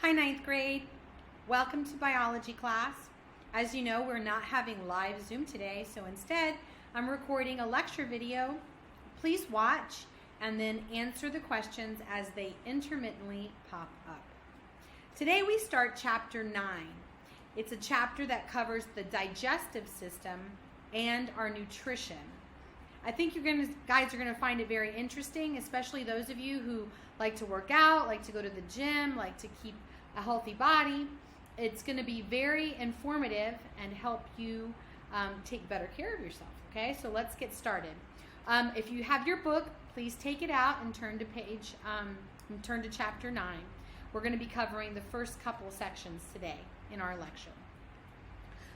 Hi, ninth grade. Welcome to biology class. As you know, we're not having live Zoom today, so instead, I'm recording a lecture video. Please watch and then answer the questions as they intermittently pop up. Today we start chapter 9. It's a chapter that covers the digestive system and our nutrition. I think guys are going to find it very interesting, especially those of you who like to work out, like to go to the gym, like to keep a healthy body. It's going to be very informative and help you take better care of yourself. Okay, so let's get started. If you have your book, please take it out and turn to chapter 9. We're going to be covering the first couple sections today in our lecture.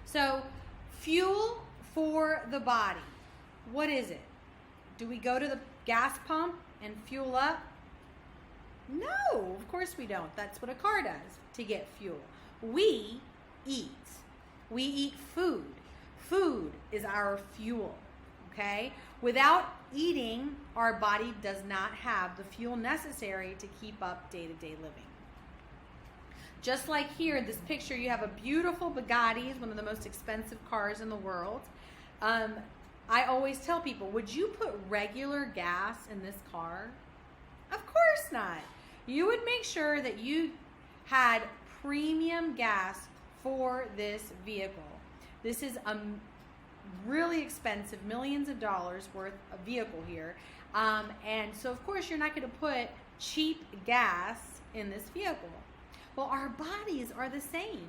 So, fuel for the body. What is it? Do we go to the gas pump and fuel up? No, of course we don't. That's what a car does to get fuel. We eat. We eat food. Food is our fuel, okay? Without eating, our body does not have the fuel necessary to keep up day-to-day living. Just like here in this picture, you have a beautiful Bugatti, one of the most expensive cars in the world. I always tell people, would you put regular gas in this car? Of course not. You would make sure that you had premium gas for this vehicle. This is a really expensive, millions of dollars worth of vehicle here. And so, of course, you're not going to put cheap gas in this vehicle. Well, our bodies are the same.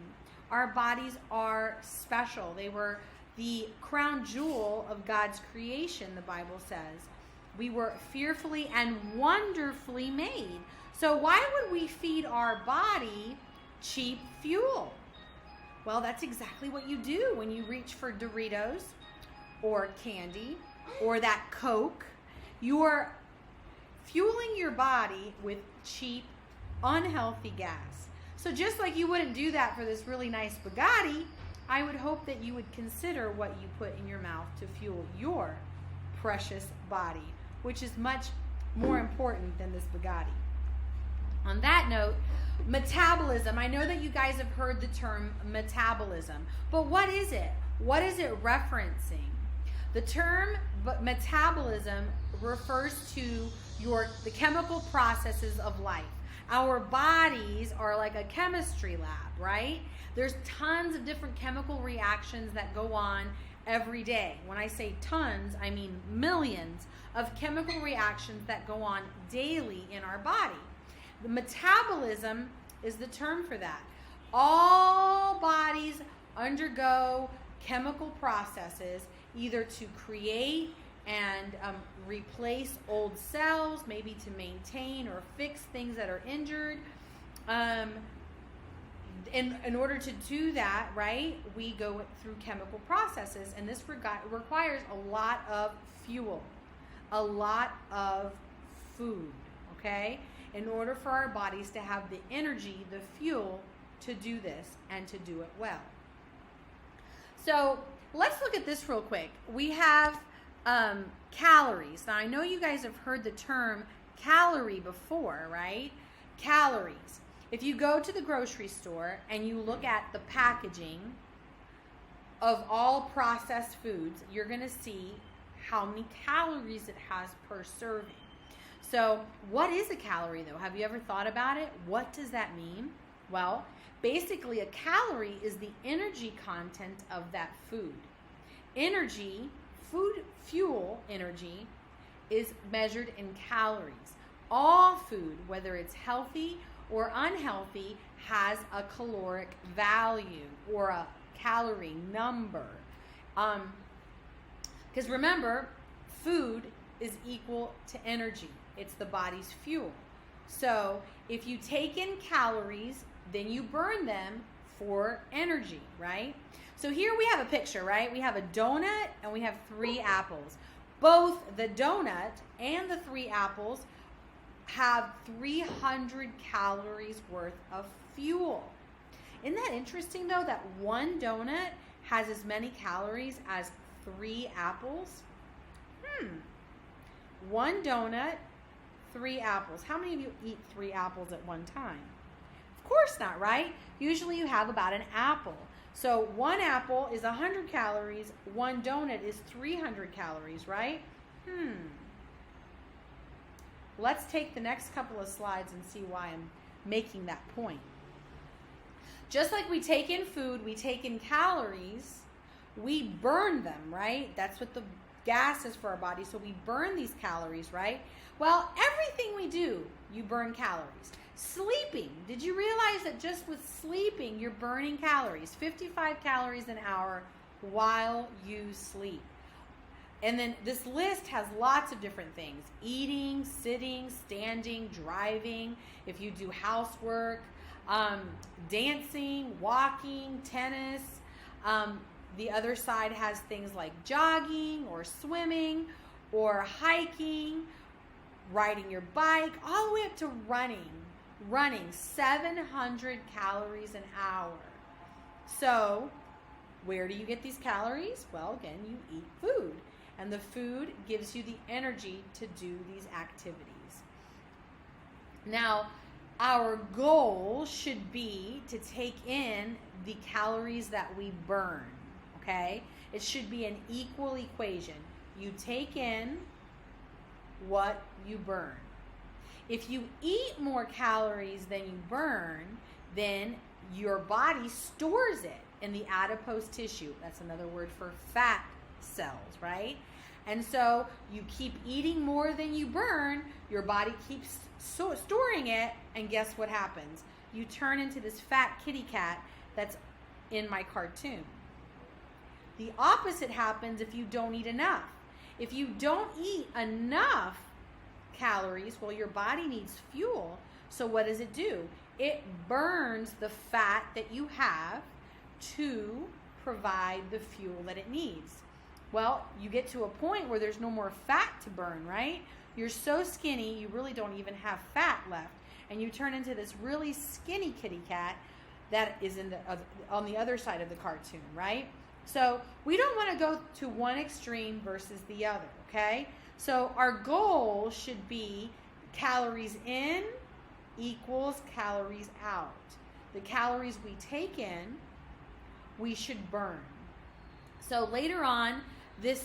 Our bodies are special. They were the crown jewel of God's creation, the Bible says. We were fearfully and wonderfully made. So why would we feed our body cheap fuel? Well, that's exactly what you do when you reach for Doritos or candy or that Coke. You're fueling your body with cheap, unhealthy gas. So just like you wouldn't do that for this really nice Bugatti, I would hope that you would consider what you put in your mouth to fuel your precious body, which is much more important than this Bugatti. On that note, metabolism. I know that you guys have heard the term metabolism, but what is it? What is it referencing? The term metabolism refers to the chemical processes of life. Our bodies are like a chemistry lab, right? There's tons of different chemical reactions that go on every day. When I say tons, I mean millions of chemical reactions that go on daily in our body. The metabolism is the term for that. All bodies undergo chemical processes either to create and replace old cells, maybe to maintain or fix things that are injured. In order to do that, right, we go through chemical processes, and this requires a lot of fuel, a lot of food, okay, in order for our bodies to have the energy, the fuel to do this and to do it well. So let's look at this real quick. We have calories. Now, I know you guys have heard the term calorie before, right? Calories. If you go to the grocery store and you look at the packaging of all processed foods, you're going to see how many calories it has per serving. So what is a calorie, though? Have you ever thought about it? What does that mean? Well, basically a calorie is the energy content of that food. Energy, fuel energy, is measured in calories. All food, whether it's healthy or unhealthy, has a caloric value or a calorie number. Because remember, food is equal to energy. It's the body's fuel. So if you take in calories, then you burn them for energy, right? So here we have a picture, right? We have a donut and we have 3 apples. Both the donut and the 3 apples have 300 calories worth of fuel. Isn't that interesting, though, that one donut has as many calories as 3 apples? One donut, 3 apples. How many of you eat 3 apples at one time? Of Of course not, right? Usually you have about an apple. So one apple is 100 calories, one donut is 300 calories, right? Let's take the next couple of slides and see why I'm making that point. Just like we take in food, we take in calories, we burn them, right? That's what the gas is for our body. So we burn these calories, right? Well, everything we do, you burn calories. Sleeping, did you realize that just with sleeping, you're burning calories, 55 calories an hour while you sleep? And then this list has lots of different things: eating, sitting, standing, driving, if you do housework, dancing, walking, tennis. The other side has things like jogging or swimming or hiking, riding your bike, all the way up to running 700 calories an hour. So where do you get these calories? Well, again, you eat food, and the food gives you the energy to do these activities. Now, our goal should be to take in the calories that we burn, okay? It should be an equal equation. You take in what you burn. If you eat more calories than you burn, then your body stores it in the adipose tissue. That's another word for fat cells, right? And so you keep eating more than you burn, your body keeps storing it, and guess what happens? You turn into this fat kitty cat that's in my cartoon. The opposite happens if you don't eat enough. If you don't eat enough calories, well, your body needs fuel. So what does it do? It burns the fat that you have to provide the fuel that it needs. Well, you get to a point where there's no more fat to burn, right? You're so skinny, you really don't even have fat left. And you turn into this really skinny kitty cat that is on the other side of the cartoon, right? So we don't want to go to one extreme versus the other, okay? So our goal should be calories in equals calories out. The calories we take in, we should burn. So later on,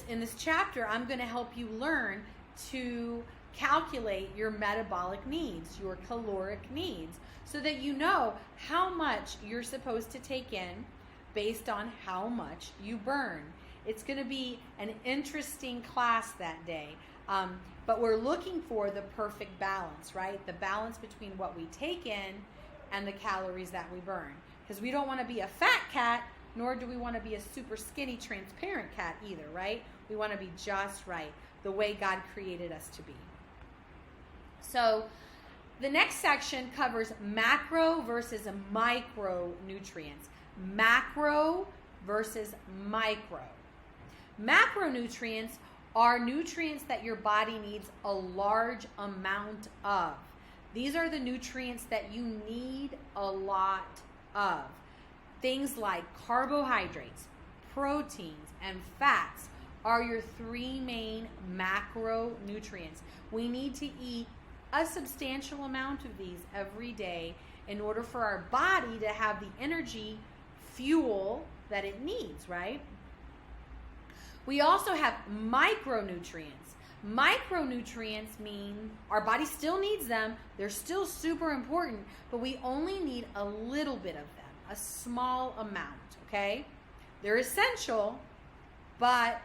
in this chapter, I'm going to help you learn to calculate your metabolic needs, your caloric needs, so that you know how much you're supposed to take in based on how much you burn. It's going to be an interesting class that day, but we're looking for the perfect balance, right? The balance between what we take in and the calories that we burn. Because we don't want to be a fat cat, nor do we want to be a super skinny, transparent cat either, right? We want to be just right, the way God created us to be. So the next section covers macro versus micronutrients. Macro versus micro. Macronutrients are nutrients that your body needs a large amount of. These are the nutrients that you need a lot of. Things like carbohydrates, proteins, and fats are your three main macronutrients. We need to eat a substantial amount of these every day in order for our body to have the energy, fuel that it needs, right? We also have micronutrients. Micronutrients mean our body still needs them. They're still super important, but we only need a little bit of them, a small amount, okay? They're essential, but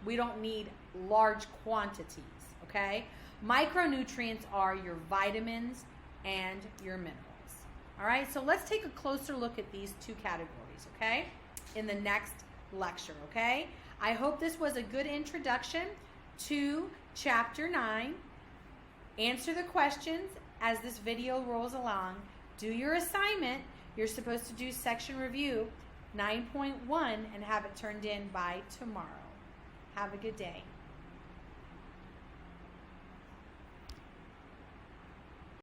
we don't need large quantities, okay? Micronutrients are your vitamins and your minerals. All right, so let's take a closer look at these two categories, okay, in the next lecture, okay? I hope this was a good introduction to Chapter 9. Answer the questions as this video rolls along. Do your assignment. You're supposed to do section review 9.1 and have it turned in by tomorrow. Have a good day.